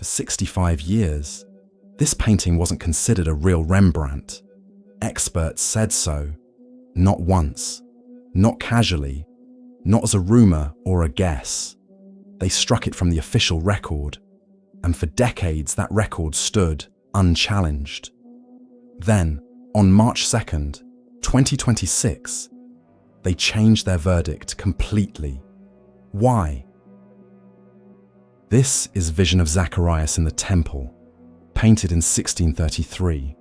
For 65 years, this painting wasn't considered a real Rembrandt. Experts said so, not once, not casually, not as a rumor or a guess. They struck it from the official record, and for decades that record stood unchallenged. Then, on March 2nd, 2026, they changed their verdict completely. Why? This is Vision of Zacharias in the Temple, painted in 1633.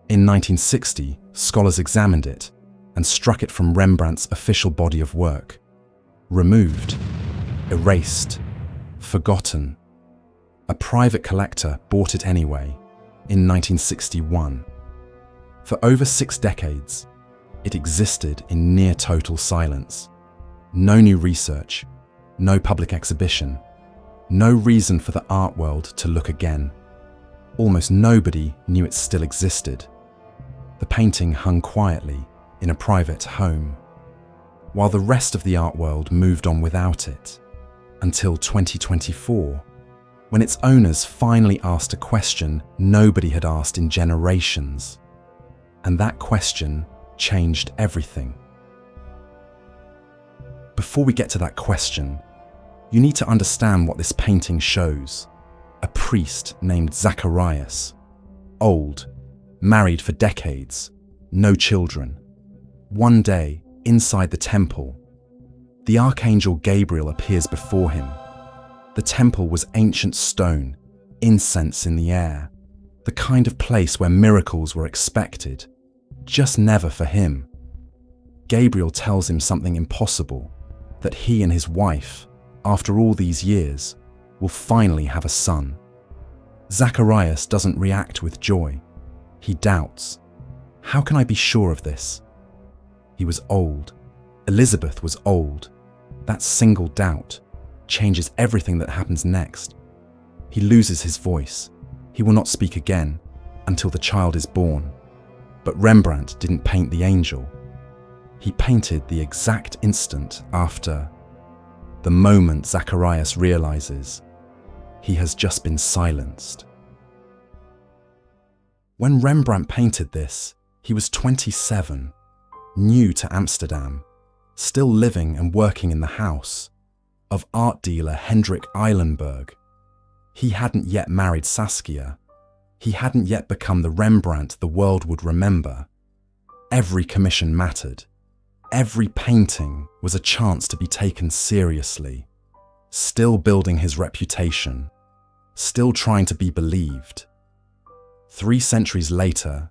In 1960, scholars examined it and struck it from Rembrandt's official body of work. Removed, erased, forgotten. A private collector bought it anyway, in 1961. For over 6 decades, it existed in near total silence. No new research, no public exhibition, no reason for the art world to look again. Almost nobody knew it still existed. The painting hung quietly in a private home, while the rest of the art world moved on without it, until 2024, when its owners finally asked a question nobody had asked in generations. And that question changed everything. Before we get to that question, you need to understand what this painting shows. A priest named Zacharias, old, married for decades, no children. One day, inside the temple, the archangel Gabriel appears before him. The temple was ancient stone, incense in the air, the kind of place where miracles were expected, just never for him. Gabriel tells him something impossible, that he and his wife, after all these years, will finally have a son. Zacharias doesn't react with joy. He doubts. How can I be sure of this? He was old. Elizabeth was old. That single doubt changes everything that happens next. He loses his voice. He will not speak again until the child is born. But Rembrandt didn't paint the angel. He painted the exact instant after, the moment Zacharias realizes he has just been silenced. When Rembrandt painted this, he was 27, new to Amsterdam, still living and working in the house of art dealer Hendrik Eilenberg. He hadn't yet married Saskia. He hadn't yet become the Rembrandt the world would remember. Every commission mattered. Every painting was a chance to be taken seriously. Still building his reputation. Still trying to be believed. 3 centuries later,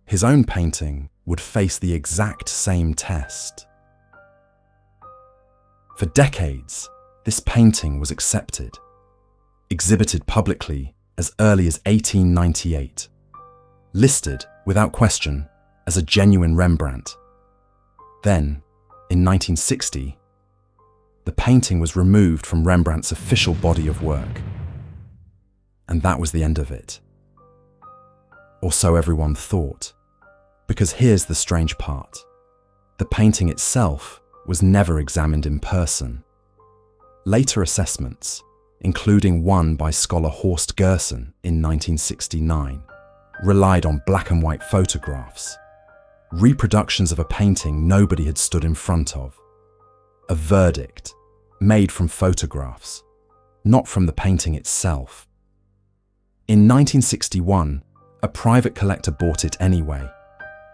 his own painting would face the exact same test. For decades, this painting was accepted, exhibited publicly as early as 1898, listed without question as a genuine Rembrandt. Then, in 1960, the painting was removed from Rembrandt's official body of work. And that was the end of it. Or so everyone thought. Because here's the strange part. The painting itself was never examined in person. Later assessments, including one by scholar Horst Gerson in 1969, relied on black and white photographs, reproductions of a painting nobody had stood in front of. A verdict made from photographs, not from the painting itself. In 1961, a private collector bought it anyway,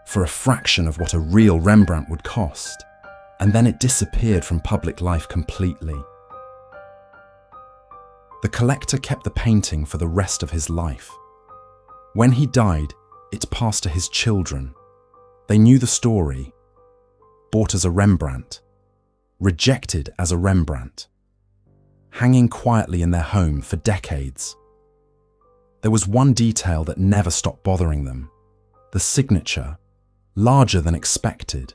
for a fraction of what a real Rembrandt would cost, and then it disappeared from public life completely. The collector kept the painting for the rest of his life. When he died, it passed to his children. They knew the story. Bought as a Rembrandt. Rejected as a Rembrandt. Hanging quietly in their home for decades. There was one detail that never stopped bothering them. The signature, larger than expected,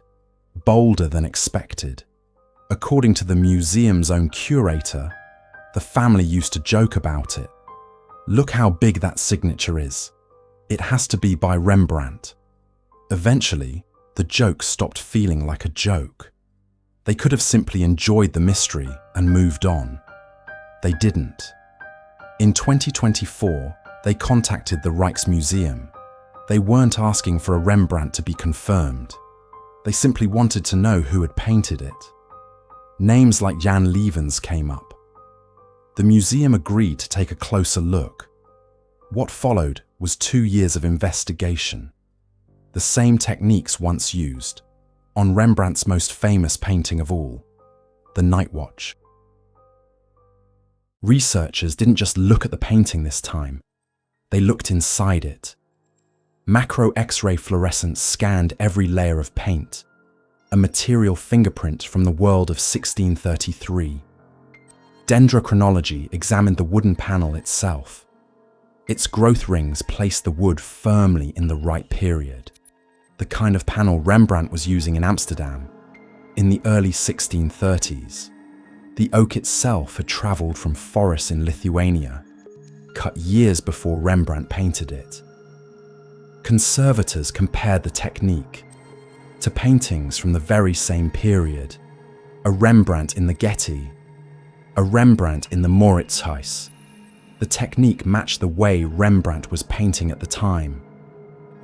bolder than expected. According to the museum's own curator, the family used to joke about it. Look how big that signature is. It has to be by Rembrandt. Eventually, the joke stopped feeling like a joke. They could have simply enjoyed the mystery and moved on. They didn't. In 2024, they contacted the Rijksmuseum. They weren't asking for a Rembrandt to be confirmed. They simply wanted to know who had painted it. Names like Jan Levens came up. The museum agreed to take a closer look. What followed was 2 years of investigation. The same techniques once used on Rembrandt's most famous painting of all, The Night Watch. Researchers didn't just look at the painting this time. They looked inside it. Macro X-ray fluorescence scanned every layer of paint, a material fingerprint from the world of 1633. Dendrochronology examined the wooden panel itself. Its growth rings placed the wood firmly in the right period, the kind of panel Rembrandt was using in Amsterdam in the early 1630s. The oak itself had travelled from forests in Lithuania, cut years before Rembrandt painted it. Conservators compared the technique to paintings from the very same period, a Rembrandt in the Getty, a Rembrandt in the Mauritshuis. The technique matched the way Rembrandt was painting at the time.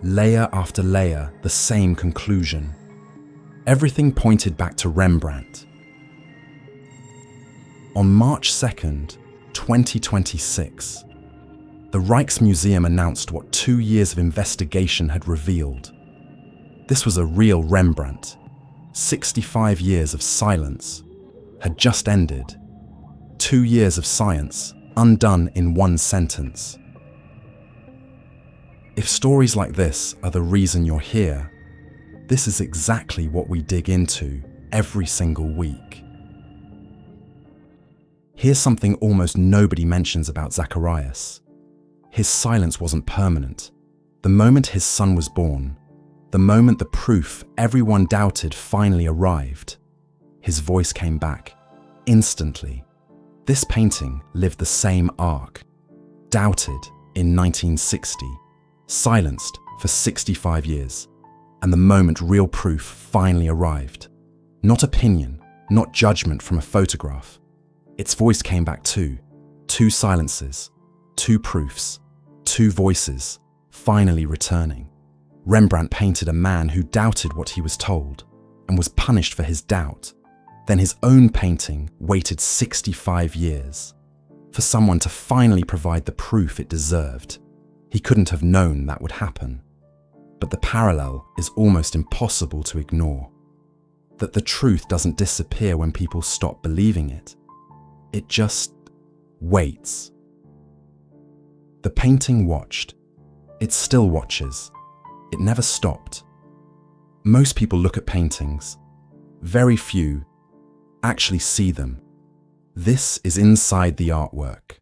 Layer after layer, the same conclusion. Everything pointed back to Rembrandt. On March 2nd, 2026, the Rijksmuseum announced what 2 years of investigation had revealed. This was a real Rembrandt. 65 years of silence had just ended. 2 years of science undone in one sentence. If stories like this are the reason you're here, this is exactly what we dig into every single week. Here's something almost nobody mentions about Zacharias. His silence wasn't permanent. The moment his son was born, the moment the proof everyone doubted finally arrived, his voice came back, instantly. This painting lived the same arc. Doubted in 1960, silenced for 65 years, and the moment real proof finally arrived. Not opinion, not judgment from a photograph. Its voice came back too. 2 silences, 2 proofs, 2 voices, finally returning. Rembrandt painted a man who doubted what he was told and was punished for his doubt. Then his own painting waited 65 years for someone to finally provide the proof it deserved. He couldn't have known that would happen. But the parallel is almost impossible to ignore. That the truth doesn't disappear when people stop believing it. It just waits. The painting watched. It still watches. It never stopped. Most people look at paintings. Very few actually see them. This is inside the artwork.